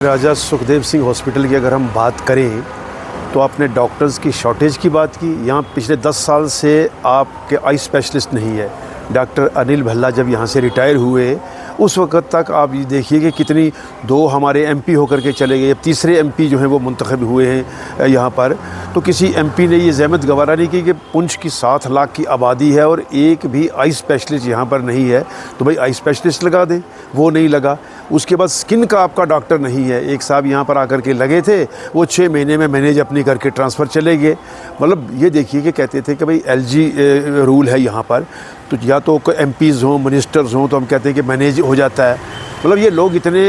राजा Sukhdev Singh hospital की अगर हम बात करें तो आपने डॉक्टर्स की शॉर्टेज की बात की। यहाँ पिछले 10 साल से आपके आई स्पेशलिस्ट नहीं है। डॉक्टर अनिल भल्ला जब यहाँ से रिटायर हुए उस वक़्त तक आप ये देखिए कि कितनी 2 हमारे एमपी होकर के चले गए, अब तीसरे एमपी जो हैं वो मुंतखब हुए हैं यहाँ पर। तो किसी एमपी ने ये ज़हमत गवारा नहीं की कि पुंछ की 7 लाख की आबादी है और एक भी आई स्पेशलिस्ट यहाँ पर नहीं है, तो भाई आई स्पेशलिस्ट लगा दें। वो नहीं लगा। उसके बाद स्किन का आपका डॉक्टर नहीं है। एक साहब यहाँ पर आकर के लगे थे, वो 6 महीने में मैनेज अपनी करके ट्रांसफ़र चले गए। मतलब ये देखिए कि कहते थे कि भाई एलजी रूल है यहाँ पर, तो या तो एमपीज़ हों, मिनिस्टर्स हों, तो हम कहते हैं कि मैनेज हो जाता है। मतलब ये लोग इतने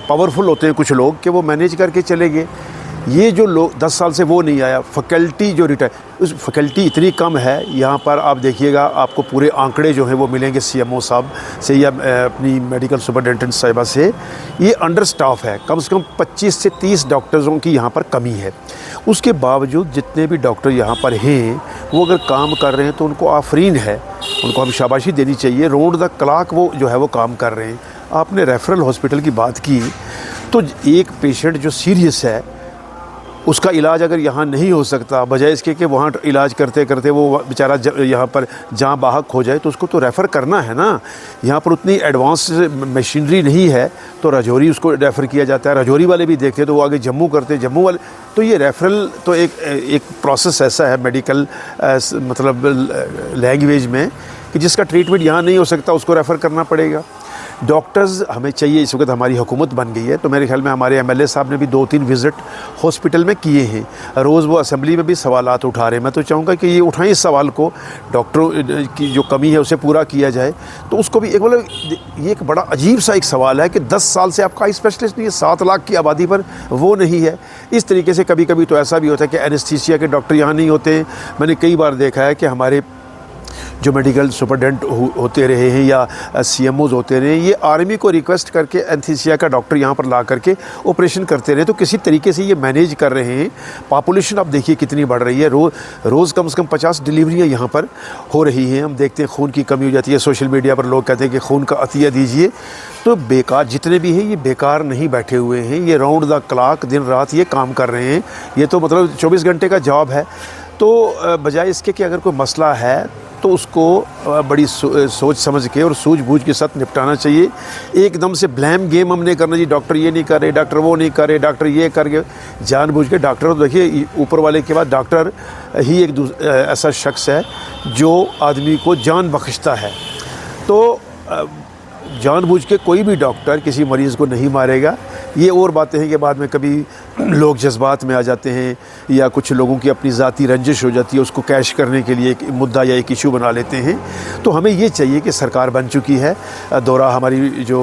पावरफुल होते हैं कुछ लोग कि वो मैनेज करके चले गए। ये जो लोग 10 साल से वो नहीं आया। फैकल्टी जो रिटायर, उस फैकल्टी इतनी कम है यहाँ पर। आप देखिएगा आपको पूरे आंकड़े जो हैं वो मिलेंगे सीएमओ साहब से या अपनी मेडिकल सुपरिटेंडेंट साहिबा से। ये अंडर स्टाफ है, कम से कम 25 से 30 डॉक्टर्सों की यहाँ पर कमी है। उसके बावजूद जितने भी डॉक्टर यहाँ पर हैं वो अगर काम कर रहे हैं तो उनको आफरीन है, उनको हम शाबाशी देनी चाहिए। राउंड द क्लॉक वो जो है वो काम कर रहे हैं। आपने रेफरल हॉस्पिटल की बात की, तो एक पेशेंट जो सीरियस है उसका इलाज अगर यहाँ नहीं हो सकता, बजाय इसके कि वहाँ इलाज करते करते वो बेचारा यहाँ पर जहाँ बाहक हो जाए, तो उसको तो रेफ़र करना है ना। यहाँ पर उतनी एडवांस मशीनरी नहीं है, तो राजौरी उसको रेफ़र किया जाता है। राजौरी वाले भी देखते तो वो आगे जम्मू करते, जम्मू वाले। तो ये रेफ़रल तो एक प्रोसेस ऐसा है मेडिकल मतलब लैंग्वेज में कि जिसका ट्रीटमेंट यहाँ नहीं हो सकता उसको रेफ़र करना पड़ेगा। डॉक्टर्स हमें चाहिए। इस वक्त हमारी हुकूमत बन गई है, तो मेरे ख्याल में हमारे एमएलए साहब ने भी 2-3 विज़िट हॉस्पिटल में किए हैं। रोज़ वो असेंबली में भी सवालात उठा रहे हैं। मैं तो चाहूँगा कि ये उठाएं इस सवाल को, डॉक्टरों की जो कमी है उसे पूरा किया जाए। तो उसको भी एक मतलब ये एक बड़ा अजीब सा एक सवाल है कि 10 साल से आपका आई स्पेशलिस्ट नहीं है, 7 लाख की आबादी पर वो नहीं है। इस तरीके से कभी कभी तो ऐसा भी होता है कि एनेस्थीसिया के डॉक्टर यहाँ नहीं होते। मैंने कई बार देखा है कि हमारे जो मेडिकल सुपरडेंट होते रहे हैं या सीएमओज़ होते रहे, ये आर्मी को रिक्वेस्ट करके एनेस्थीसिया का डॉक्टर यहाँ पर ला करके ऑपरेशन करते रहे। तो किसी तरीके से ये मैनेज कर रहे हैं। पॉपुलेशन आप देखिए कितनी बढ़ रही है। रोज़ कम से कम 50 डिलीवरियाँ यहाँ पर हो रही हैं। हम देखते हैं खून की कमी हो जाती है। सोशल मीडिया पर लोग कहते हैं कि खून का अतिया दीजिए। तो बेकार जितने भी हैं ये बेकार नहीं बैठे हुए हैं, ये राउंड द क्लॉक दिन रात ये काम कर रहे हैं। ये तो मतलब 24 घंटे का जॉब है। तो बजाय इसके कि अगर कोई मसला है तो उसको बड़ी सोच समझ के और सूझबूझ के साथ निपटाना चाहिए। एकदम से ब्लेम गेम हमने करना जी, डॉक्टर ये नहीं कर रहे, डॉक्टर वो नहीं कर रहे, डॉक्टर ये कर गए जानबूझ के। डॉक्टर तो देखिए ऊपर वाले के बाद डॉक्टर ही एक ऐसा शख्स है जो आदमी को जान बख्शता है। तो जानबूझ के कोई भी डॉक्टर किसी मरीज़ को नहीं मारेगा। ये और बातें हैं कि बाद में कभी लोग जज्बात में आ जाते हैं या कुछ लोगों की अपनी ज़ाती रंजिश हो जाती है, उसको कैश करने के लिए एक मुद्दा या एक इशू बना लेते हैं। तो हमें ये चाहिए कि सरकार बन चुकी है। दौरा हमारी जो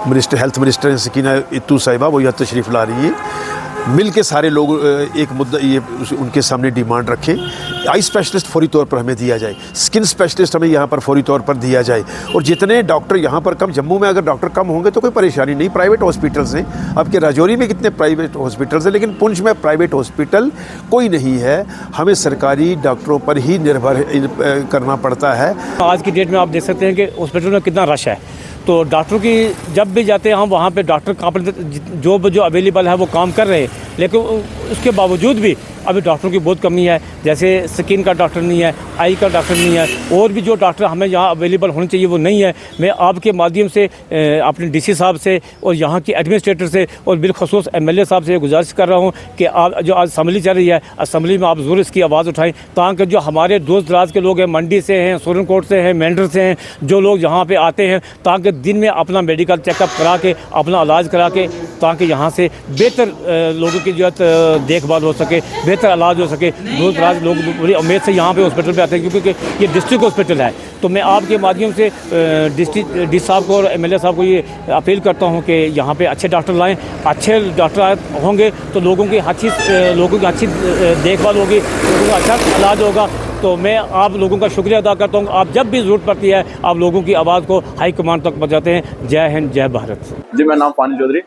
हेल्थ मिनिस्टर हैं सकीना इत्तू साहिबा, वो यहाँ तशरीफ़ ला रही है। मिल के सारे लोग एक मुद्दा ये उनके सामने डिमांड रखें। आई स्पेशलिस्ट फौरी तौर पर हमें दिया जाए, स्किन स्पेशलिस्ट हमें यहाँ पर फौरी तौर पर दिया जाए। और जितने डॉक्टर यहाँ पर कम, जम्मू में अगर डॉक्टर कम होंगे तो कोई परेशानी नहीं। प्राइवेट हॉस्पिटल्स हैं, आपके राजौरी में कितने प्राइवेट हॉस्पिटल्स हैं, लेकिन पुंछ में प्राइवेट हॉस्पिटल कोई नहीं है। हमें सरकारी डॉक्टरों पर ही निर्भर करना पड़ता है। आज की डेट में आप देख सकते हैं कि हॉस्पिटल में कितना रश है। तो डॉक्टरों की जब भी जाते हैं हम वहाँ पे डॉक्टर काम जो अवेलेबल है वो काम कर रहे हैं, लेकिन उसके बावजूद भी अभी डॉक्टरों की बहुत कमी है। जैसे स्किन का डॉक्टर नहीं है, आई का डॉक्टर नहीं है, और भी जो डॉक्टर हमें यहाँ अवेलेबल होने चाहिए वो नहीं है। मैं आपके माध्यम से अपने डीसी साहब से और यहाँ के एडमिनिस्ट्रेटर से और बिलखसूस एमएलए साहब से गुजारिश कर रहा हूँ कि आप जो आज असम्बली चल रही है, असम्बली में आप ज़रूर इसकी आवाज़ उठाएं, ताकि जो हमारे दोस्त दराज के लोग हैं, मंडी से हैं, सोरनकोट से हैं, मेंढर से हैं, जो लोग यहाँ पर आते हैं, ताकि दिन में अपना मेडिकल चेकअप करा के अपना इलाज करा के, ताकि यहाँ से बेहतर लोगों की जो है देखभाल हो सके, बेहतर इलाज हो सके। दूर दराज लोग बड़ी उम्मीद से यहाँ पे हॉस्पिटल पे आते हैं, क्योंकि ये डिस्ट्रिक्ट हॉस्पिटल है। तो मैं आपके माध्यम से डिस्ट्रिक्ट डी साहब को और एमएलए साहब को ये अपील करता हूँ कि यहाँ पे अच्छे डॉक्टर लाएँ। अच्छे डॉक्टर होंगे तो लोगों की अच्छी देखभाल होगी, लोगों का अच्छा इलाज होगा। तो मैं आप लोगों का शुक्रिया अदा करता हूँ। आप जब भी ज़रूरत पड़ती है आप लोगों की आवाज़ को हाई कमांड तक पहुँचाते हैं। जय हिंद, जय भारत। जी, मेरा नाम पानी चौधरी।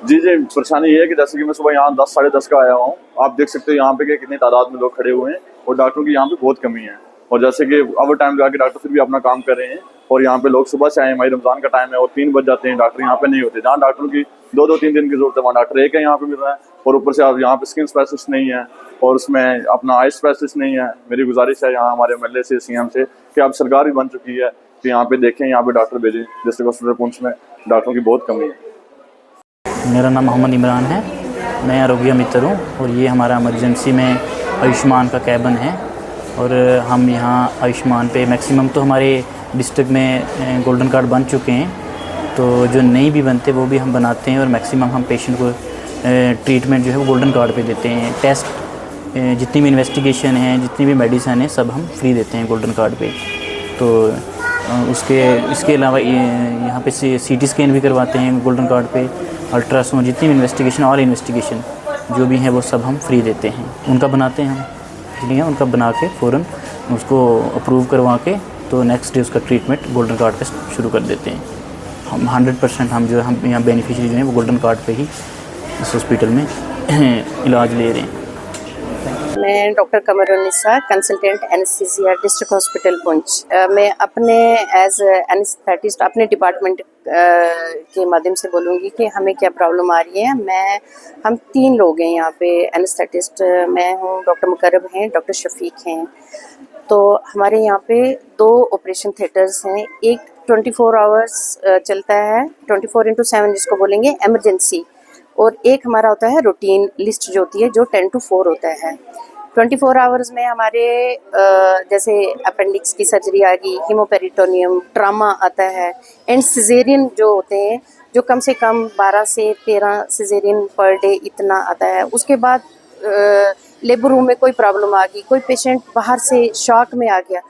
जी, परेशानी ये है कि जैसे कि मैं सुबह यहाँ 10 साढ़े 10 का आया हुआ हूँ। आप देख सकते हो यहाँ पे कि कितनी तादाद में लोग खड़े हुए हैं और डॉक्टरों की यहाँ पे बहुत कमी है। और जैसे कि ओवर टाइम लगा के डॉक्टर फिर भी अपना काम कर रहे हैं। और यहाँ पे लोग सुबह से आए, हमारी रमज़ान का टाइम है और 3 बज जाते हैं, डॉक्टर यहाँ पे नहीं होते। जहाँ डॉक्टरों की दो तीन दिन की जरूरत है, वहाँ डॉक्टर एक है यहाँ पे मिल रहा है, और ऊपर से आप यहाँ पे स्किन स्पेशलिस्ट नहीं है और उसमें अपना आई स्पेशलिस्ट नहीं है। मेरी गुजारिश है यहाँ हमारे एमएलए से, सीएम से, कि अब सरकार भी बन चुकी है तो यहाँ पे देखें, यहाँ पे डॉक्टर भेजें। डिस्ट्रिक्ट हॉस्पिटल पुंछ में डॉक्टरों की बहुत कमी है। मेरा नाम मोहम्मद इमरान है, मैं आरोग्य मित्र हूँ और ये हमारा इमरजेंसी में आयुष्मान का कैबिन है। और हम यहाँ आयुष्मान पे मैक्सिमम तो हमारे डिस्ट्रिक्ट में गोल्डन कार्ड बन चुके हैं, तो जो नहीं भी बनते वो भी हम बनाते हैं और मैक्सिमम हम पेशेंट को ट्रीटमेंट जो है वो गोल्डन कार्ड पे देते हैं। टेस्ट जितनी भी इन्वेस्टिगेशन है, जितनी भी मेडिसिन है, सब हम फ्री देते हैं गोल्डन कार्ड पे। तो इसके अलावा यहाँ पे सीटी स्कैन भी करवाते हैं गोल्डन कार्ड पे, अल्ट्रासाउंड, जितनी भी इन्वेस्टिगेशन और इन्वेस्टिगेशन जो भी है वो सब हम फ्री देते हैं। उनका बनाते हैं हम, इसलिए उनका बना के फ़ौरन उसको अप्रूव करवा के तो नेक्स्ट डे उसका ट्रीटमेंट गोल्डन कार्ड पे शुरू कर देते हैं। हम 100% हम जो हम यहाँ बेनिफिशियरी जो हैं वो गोल्डन कार्ड पे ही इस हॉस्पिटल में इलाज ले रहे हैं। मैं doctor Kamrunnisa, consultant anaesthesia, district hospital Poonch. मैं अपने एज एनेस्थेटिस्ट अपने डिपार्टमेंट के माध्यम से बोलूँगी कि हमें क्या प्रॉब्लम आ रही है। हम 3 लोग हैं यहाँ पे एनेस्थेटिस्ट। मैं हूँ, डॉक्टर मुकर्रब हैं, डॉक्टर शफीक हैं। तो हमारे यहाँ पे 2 ऑपरेशन थिएटर्स हैं। एक 24 आवर्स चलता है, 24/7 जिसको बोलेंगे इमरजेंसी, और एक हमारा होता है रूटीन लिस्ट जो होती है, जो 10 to 4 होता है। 24 आवर्स में हमारे जैसे अपेंडिक्स की सर्जरी आ गई, हीमोपेरिटोनियम, ट्रामा आता है, एंड सिजेरियन जो होते हैं, जो कम से कम 12 से 13 सिजेरियन पर डे इतना आता है। उसके बाद लेबर रूम में कोई प्रॉब्लम आ गई, कोई पेशेंट बाहर से शॉक में आ गया,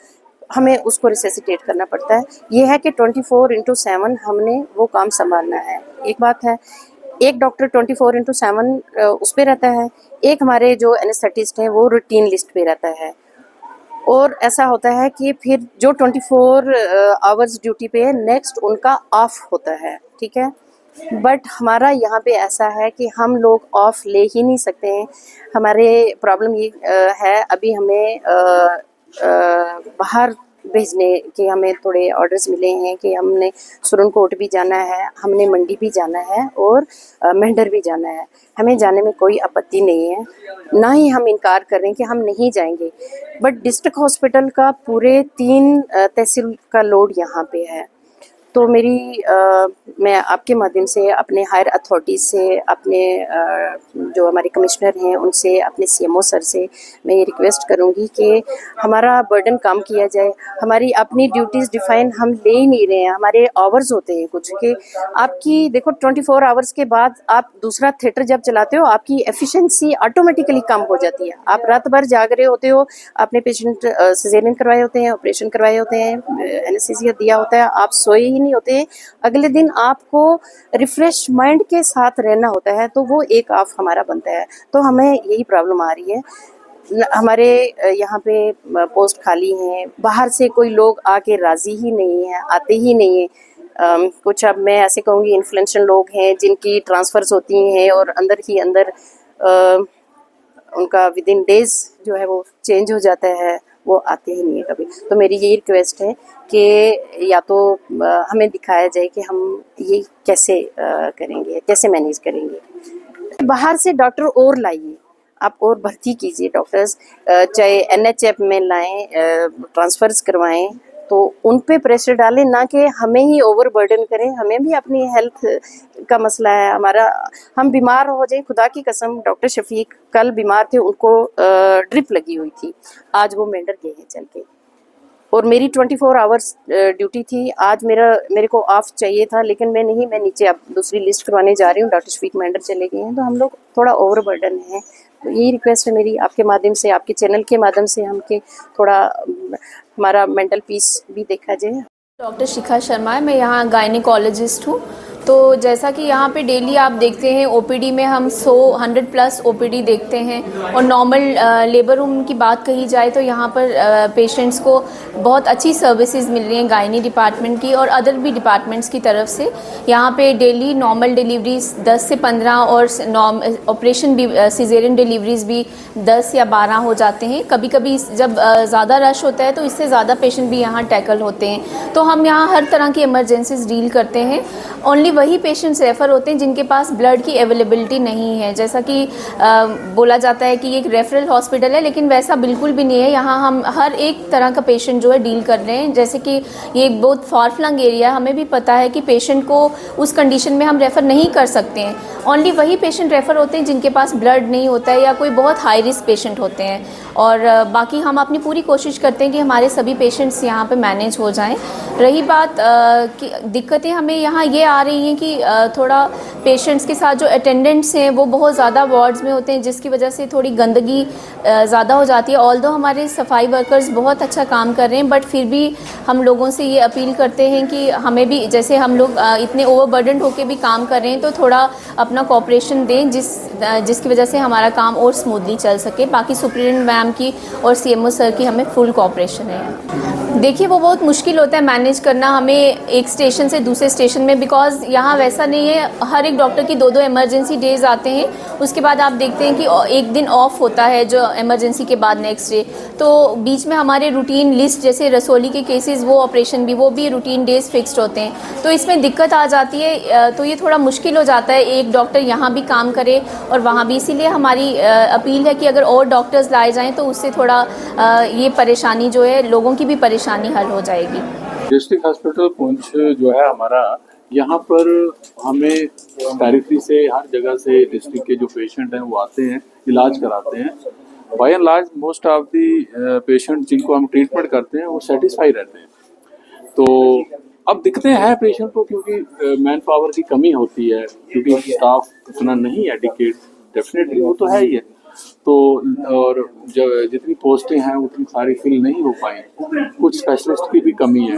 हमें उसको रिसेसिटेट करना पड़ता है। ये है कि 24/7 हमने वो काम संभालना है। एक बात है, एक डॉक्टर 24/7 उस पे रहता है, एक हमारे जो एनेस्थेटिस्ट हैं वो रूटीन लिस्ट पे रहता है। और ऐसा होता है कि फिर जो 24 आवर्स ड्यूटी पे है, नेक्स्ट उनका ऑफ होता है, ठीक है। बट हमारा यहाँ पे ऐसा है कि हम लोग ऑफ ले ही नहीं सकते हैं। हमारे प्रॉब्लम ये है, अभी हमें बाहर भेजने के हमें थोड़े ऑर्डर्स मिले हैं कि हमने सुरनकोट भी जाना है, हमने मंडी भी जाना है और मेंढर भी जाना है। हमें जाने में कोई आपत्ति नहीं है, ना ही हम इनकार कर रहे हैं कि हम नहीं जाएंगे। बट डिस्ट्रिक्ट हॉस्पिटल का पूरे 3 तहसील का लोड यहाँ पे है। तो मैं आपके माध्यम से अपने हायर अथॉरिटीज़ से, अपने जो हमारे कमिश्नर हैं उनसे, अपने सीएमओ सर से मैं ये रिक्वेस्ट करूँगी कि हमारा बर्डन कम किया जाए। हमारी अपनी ड्यूटीज़ डिफाइन हम ले ही नहीं रहे हैं। हमारे आवर्स होते हैं कुछ के, आपकी देखो 24 आवर्स के बाद आप दूसरा थिएटर जब चलाते हो, आपकी एफिशिएंसी ऑटोमेटिकली कम हो जाती है। आप रात भर जाग रहे होते हो, आपने पेशेंट सिजेरियन करवाए होते हैं, ऑपरेशन करवाए होते हैं, एनेस्थीसिया दिया होता है, आप सोए ही नहीं होते हैं। अगले दिन आपको रिफ्रेश माइंड के साथ रहना होता है, तो वो एक ऑफ हमारा बनता है। तो हमें यही प्रॉब्लम आ रही है। हमारे यहाँ पे पोस्ट खाली हैं, बाहर से कोई लोग आके राज़ी ही नहीं है, आते ही नहीं है। कुछ अब मैं ऐसे कहूँगी इन्फ्लुएंशियल लोग हैं जिनकी ट्रांसफ़र्स होती हैं और अंदर ही अंदर उनका विद इन डेज जो है वो चेंज हो जाता है, वो आते ही नहीं है कभी। तो मेरी यही रिक्वेस्ट है कि या तो हमें दिखाया जाए कि हम ये कैसे करेंगे, कैसे मैनेज करेंगे। बाहर से डॉक्टर और लाइए, आप और भर्ती कीजिए डॉक्टर्स, चाहे एनएचएफ में लाएं, ट्रांसफ़र्स करवाएं, तो उन पे प्रेशर डालें, ना कि हमें ही ओवर बर्डन करें। हमें भी अपनी हेल्थ का मसला है हमारा, हम बीमार हो जाए, खुदा की कसम। डॉक्टर शफीक कल बीमार थे, उनको ड्रिप लगी हुई थी, आज वो मेंढर गए हैं चल के, और मेरी 24 आवर्स ड्यूटी थी। आज मेरे को ऑफ चाहिए था, लेकिन मैं नीचे अब दूसरी लिस्ट करवाने जा रही हूँ। डॉक्टर शफीक मेंढर चले गए हैं, तो हम लोग थोड़ा ओवर बर्डन है। तो यही रिक्वेस्ट है मेरी आपके माध्यम से, आपके चैनल के माध्यम से, हमके थोड़ा हमारा मेंटल पीस भी देखा जाए। डॉक्टर शिखा शर्मा है, मैं यहाँ गायनिकोलॉजिस्ट हूँ। तो जैसा कि यहाँ पे डेली आप देखते हैं ओपीडी में हम 100+ ओपीडी देखते हैं, और नॉर्मल लेबर रूम की बात कही जाए तो यहाँ पर पेशेंट्स को बहुत अच्छी सर्विसेज मिल रही हैं गायनी डिपार्टमेंट की और अदर भी डिपार्टमेंट्स की तरफ से। यहाँ पे डेली नॉर्मल डिलीवरीज 10 से 15 और ऑपरेशन भी सिजेरियन डिलीवरीज भी 10 या 12 हो जाते हैं। कभी कभी जब ज़्यादा रश होता है तो इससे ज़्यादा पेशेंट भी यहाँ टैकल होते हैं। तो हम यहाँ हर तरह की इमरजेंसीज डील करते हैं। ओनली वही पेशेंट्स रेफ़र होते हैं जिनके पास ब्लड की अवेलेबिलिटी नहीं है। जैसा कि बोला जाता है कि ये एक रेफरल हॉस्पिटल है, लेकिन वैसा बिल्कुल भी नहीं है। यहाँ हम हर एक तरह का पेशेंट जो है डील कर रहे हैं। जैसे कि ये एक बहुत फार फ्लंग एरिया है, हमें भी पता है कि पेशेंट को उस कंडीशन में हम रेफ़र नहीं कर सकते हैं। ओनली वही पेशेंट रेफ़र होते हैं जिनके पास ब्लड नहीं होता है या कोई बहुत हाई रिस्क पेशेंट होते हैं। और बाकी हम अपनी पूरी कोशिश करते हैं कि हमारे सभी पेशेंट्स यहाँ पे मैनेज हो जाएं। रही बात कि दिक्कतें हमें यहाँ ये आ रही हैं कि थोड़ा पेशेंट्स के साथ जो अटेंडेंट्स हैं वो बहुत ज़्यादा वार्ड्स में होते हैं, जिसकी वजह से थोड़ी गंदगी ज़्यादा हो जाती है। ऑल्दो हमारे सफाई वर्कर्स बहुत अच्छा काम कर रहे हैं, बट फिर भी हम लोगों से ये अपील करते हैं कि हमें भी, जैसे हम लोग इतने ओवरबर्डन होकर भी काम कर रहे हैं, तो थोड़ा अपना कोऑपरेशन दें जिसकी वजह से हमारा काम और स्मूथली चल सके। बाकी सुप्रिटेंडेंट मैम की और सीएमओ सर की हमें फुल कोऑपरेशन है। देखिए, वो बहुत मुश्किल होता है मैनेज करना हमें एक स्टेशन से दूसरे स्टेशन में, बिकॉज़ यहाँ वैसा नहीं है। हर एक डॉक्टर की 2-2 इमरजेंसी डेज आते हैं। उसके बाद आप देखते हैं कि एक दिन ऑफ होता है जो इमरजेंसी के बाद नेक्स्ट डे, तो बीच में हमारे रूटीन लिस्ट, जैसे रसोली के केसेस, वो ऑपरेशन भी, वो भी रूटीन डेज फिक्स्ड होते हैं, तो इसमें दिक्कत आ जाती है। तो ये थोड़ा मुश्किल हो जाता है एक डॉक्टर यहाँ भी काम करे और वहाँ भी। इसीलिए हमारी अपील है कि अगर और डॉक्टर्स लाए जाएँ तो उससे थोड़ा ये परेशानी जो है, लोगों की भी परेशानी हल हो जाएगी। डिस्ट्रिक्ट हॉस्पिटल पुंछ जो है हमारा, यहाँ पर हमें टेरिटरी से, हर जगह से डिस्ट्रिक्ट के जो पेशेंट हैं वो आते हैं, इलाज कराते हैं। By and large most of the patient जिनको हम ट्रीटमेंट करते हैं वो सेटिस्फाई रहते हैं। तो अब दिखते हैं पेशेंट को, क्योंकि मैन पावर की कमी होती है, क्योंकि स्टाफ उतना नहीं एडिकेट, डेफिनेटली वो तो है ही है। तो और जब जितनी पोस्टें हैं उतनी सारी फिल नहीं हो पाई, कुछ स्पेशलिस्ट की भी कमी है,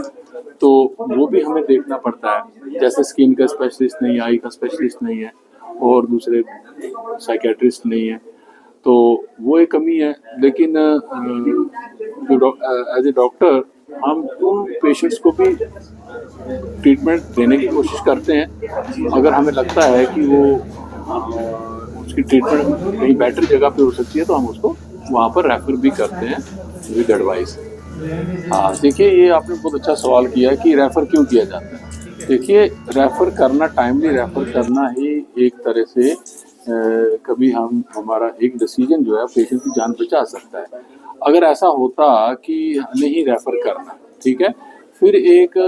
तो वो भी हमें देखना पड़ता है। जैसे स्किन का स्पेशलिस्ट नहीं है, आई का स्पेशलिस्ट नहीं है, और दूसरे साइकेट्रिस्ट नहीं है, तो वो एक कमी है। लेकिन एज ए डॉक्टर हम उन पेशेंट्स को भी ट्रीटमेंट देने की कोशिश करते हैं। अगर हमें लगता है कि वो उसकी ट्रीटमेंट कहीं बेटर जगह पे हो सकती है तो हम उसको वहाँ पर रेफर भी करते हैं विद एडवाइस। हाँ, देखिए, ये आपने बहुत अच्छा सवाल किया कि रेफ़र क्यों किया जाता है। देखिए, रेफ़र करना, टाइमली रेफ़र करना ही एक तरह से कभी हमारा एक डिसीजन जो है पेशेंट की जान बचा सकता है। अगर ऐसा होता कि नहीं रेफ़र करना, ठीक है, फिर एक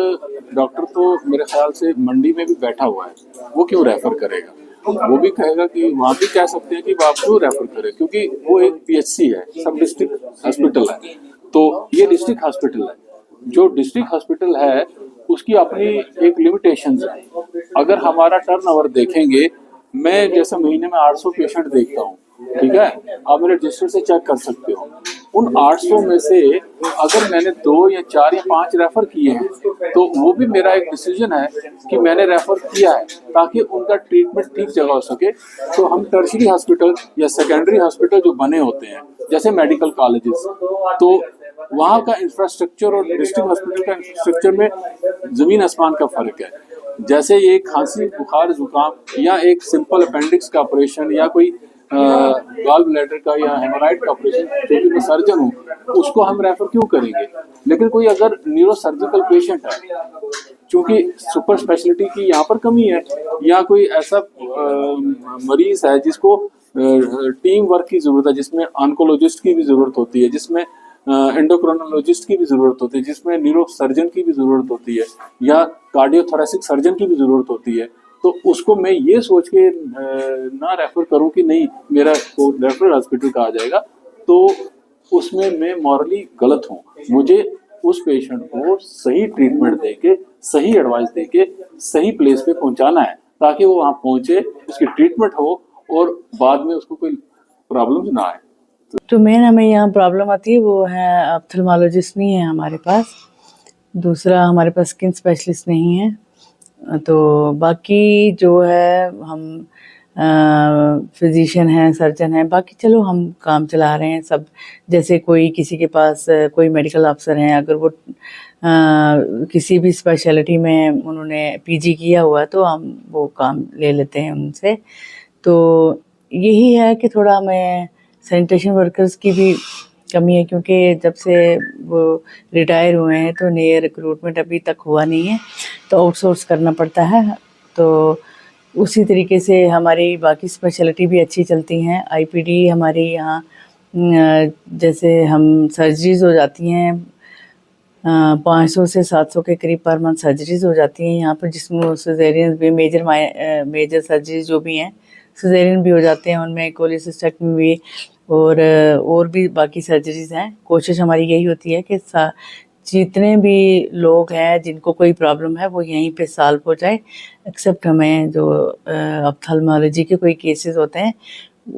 डॉक्टर तो मेरे ख्याल से मंडी में भी बैठा हुआ है, वो क्यों रेफ़र करेगा? वो भी कहेगा कि वहाँ भी कह सकते हैं कि आप क्यों रेफ़र करें, क्योंकि वो एक पीएचसी है, सब डिस्ट्रिक्ट हॉस्पिटल है। तो ये डिस्ट्रिक्ट हॉस्पिटल है, जो डिस्ट्रिक्ट हॉस्पिटल है उसकी अपनी एक लिमिटेशंस है। अगर हमारा टर्नओवर देखेंगे, मैं जैसे महीने में 800 पेशेंट देखता हूँ, ठीक है, आप मेरे रजिस्टर से चेक कर सकते हो। उन 800 में से अगर मैंने 2 या 4 या 5 रेफ़र किए हैं, तो वो भी मेरा एक डिसीजन है कि मैंने रेफ़र किया है ताकि उनका ट्रीटमेंट ठीक जगह हो सके। तो हम टर्शरी हॉस्पिटल या सेकेंडरी हॉस्पिटल जो बने होते हैं, जैसे मेडिकल कॉलेजेस, तो वहाँ का इंफ्रास्ट्रक्चर और डिस्ट्रिक्ट हॉस्पिटल का इंफ्रास्ट्रक्चर में ज़मीन आसमान का फ़र्क है। जैसे ये खांसी, बुखार, जुकाम या एक सिंपल अपेंडिक्स का ऑपरेशन या कोई गॉल ब्लैडर का या हेमोराइड का ऑपरेशन, क्योंकि मैं सर्जन हूँ, उसको हम रेफ़र क्यों करेंगे। लेकिन कोई अगर न्यूरो सर्जिकल पेशेंट है, क्योंकि सुपर स्पेशलिटी की यहाँ पर कमी है, या कोई ऐसा मरीज़ है जिसको टीम वर्क की ज़रूरत है, जिसमें ऑन्कोलॉजिस्ट की भी ज़रूरत होती है, जिसमें एंडोक्रोनोलॉजिस्ट की भी ज़रूरत होती है, जिसमें न्यूरो सर्जन की भी ज़रूरत होती है, या कार्डियोथोरेसिक सर्जन की भी ज़रूरत होती है, तो उसको मैं ये सोच के ना रेफ़र करूं कि नहीं मेरा को रेफरल हॉस्पिटल कहा जाएगा, तो उसमें मैं मॉरली गलत हूं। मुझे उस पेशेंट को सही ट्रीटमेंट देके, सही एडवाइस देके, सही प्लेस पे पहुंचाना है, ताकि वो वहाँ पहुंचे, उसकी ट्रीटमेंट हो और बाद में उसको कोई प्रॉब्लम ना आए। तो मेन हमें यहाँ प्रॉब्लम आती है वो है ऑप्थेल्मोलॉजिस्ट नहीं है हमारे पास, दूसरा हमारे पास स्किन स्पेशलिस्ट नहीं है। तो बाकी जो है हम फिजिशियन हैं, सर्जन हैं, बाकी चलो हम काम चला रहे हैं सब। जैसे कोई किसी के पास कोई मेडिकल अफसर हैं, अगर वो किसी भी स्पेशलिटी में उन्होंने पीजी किया हुआ है तो हम वो काम ले लेते हैं उनसे। तो यही है कि थोड़ा हमें सैनिटेशन वर्कर्स की भी कमी है, क्योंकि जब से वो रिटायर हुए हैं तो नए रिक्रूटमेंट अभी तक हुआ नहीं है, तो आउटसोर्स करना पड़ता है तो उसी तरीके से हमारी बाकी स्पेशलिटी भी अच्छी चलती हैं। आईपीडी हमारे यहाँ जैसे हम सर्जरीज़ हो जाती हैं 500 से 700 के करीब पर मंथ सर्जरीज़ हो जाती हैं यहाँ पर, जिसमें सिजेरियन भी मेजर सर्जरीज जो भी हैं सिजेरियन भी हो जाते हैं उनमें, कोलिसिस्टेक्टमी भी और भी बाकी सर्जरीज़ हैं। कोशिश हमारी यही होती है कि जितने भी लोग हैं जिनको कोई प्रॉब्लम है वो यहीं पे सॉल्व हो जाए, एक्सेप्ट हमें जो ऑप्थेल्मोलॉजी के कोई केसेस होते हैं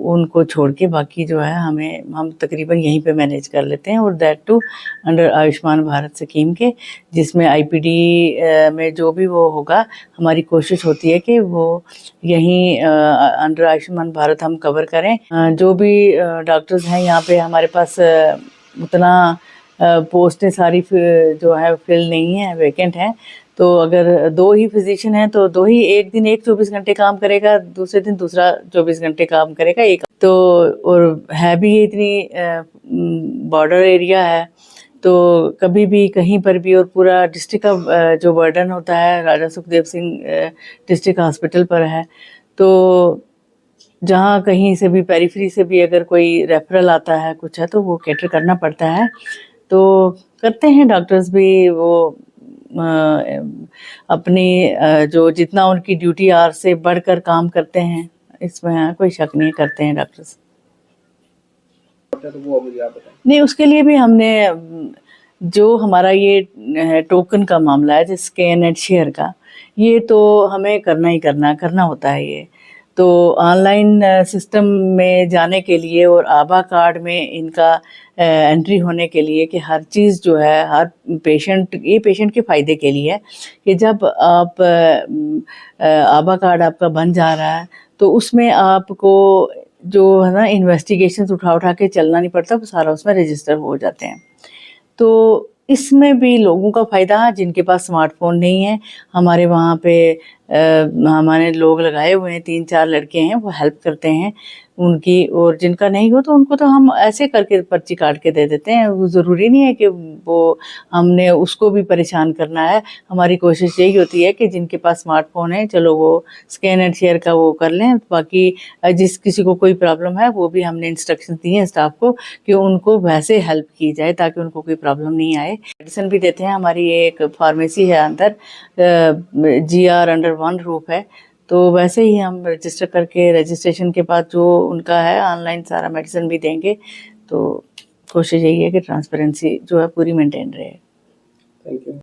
उनको छोड़ के बाकी जो है हम तकरीबन यहीं पे मैनेज कर लेते हैं, और that too under Ayushman Bharat scheme के, जिसमें आईपीडी में जो भी वो होगा हमारी कोशिश होती है कि वो यहीं अंडर आयुष्मान भारत हम कवर करें। जो भी डॉक्टर्स हैं यहाँ पे हमारे पास उतना पोस्टें सारी जो है फिल नहीं है, वैकेंट हैं। तो अगर 2 ही फिजिशियन हैं तो 2 ही, एक दिन एक 24 घंटे काम करेगा, दूसरे दिन दूसरा 24 घंटे काम करेगा एक। तो और है भी ये इतनी बॉर्डर एरिया है, तो कभी भी कहीं पर भी, और पूरा डिस्ट्रिक्ट का जो बर्डन होता है राजा सुखदेव सिंह डिस्ट्रिक्ट हॉस्पिटल पर है। तो जहाँ कहीं से भी पेरिफेरी से भी अगर कोई रेफरल आता है कुछ है तो वो कैटर करना पड़ता है। तो करते हैं डॉक्टर्स भी, वो अपनी जो जितना उनकी ड्यूटी आवर से बढ़कर काम करते हैं, इसमें कोई शक नहीं, करते हैं डॉक्टर्स। नहीं, उसके लिए भी हमने जो हमारा ये टोकन का मामला है, जैसे स्कैन एंड शेयर का, ये तो हमें करना होता है। ये तो ऑनलाइन सिस्टम में जाने के लिए और आभा कार्ड में इनका एंट्री होने के लिए कि हर चीज़ जो है हर पेशेंट, ये पेशेंट के फ़ायदे के लिए है कि जब आप आभा कार्ड आपका बन जा रहा है तो उसमें आपको जो है ना इन्वेस्टिगेशंस उठा के चलना नहीं पड़ता, वो सारा उसमें रजिस्टर हो जाते हैं। तो इसमें भी लोगों का फ़ायदा है जिनके पास स्मार्टफोन नहीं है। हमारे वहाँ पे हमारे लोग लगाए हुए हैं, 3-4 लड़के हैं, वो हेल्प करते हैं उनकी, और जिनका नहीं हो तो उनको तो हम ऐसे करके पर्ची काट के दे देते हैं। वो ज़रूरी नहीं है कि वो हमने उसको भी परेशान करना है। हमारी कोशिश यही होती है कि जिनके पास स्मार्टफोन है, चलो वो स्कैन एंड शेयर का वो कर लें। बाकी जिस किसी को कोई प्रॉब्लम है वो भी हमने इंस्ट्रक्शन दी हैं स्टाफ को कि उनको वैसे हेल्प की जाए ताकि उनको कोई प्रॉब्लम नहीं आए। मेडिसिन भी देते हैं, हमारी एक फार्मेसी है अंदर, GR अंडर 1 रूफ है, तो वैसे ही हम रजिस्टर करके रजिस्ट्रेशन के बाद जो उनका है ऑनलाइन सारा मेडिसिन भी देंगे। तो कोशिश यही है कि ट्रांसपेरेंसी जो है पूरी मेंटेन रहे। Thank you.